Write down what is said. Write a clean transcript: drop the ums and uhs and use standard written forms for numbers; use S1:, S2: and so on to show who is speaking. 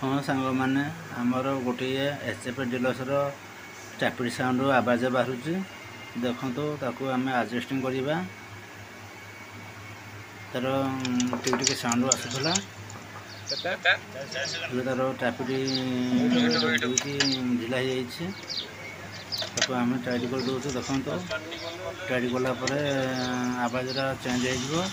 S1: हाँ सांग मैंने आमर गोटे एचएफ डिलक्सर टापिड साउंड आवाज बाहर देखो ताकू आम आडजस्टिंग करवा तार टिके साउंड आसूला तार टापिड दुईटी ढिला आम टाइट कर दे देखो टाइट कलापर आवाज चेंज हो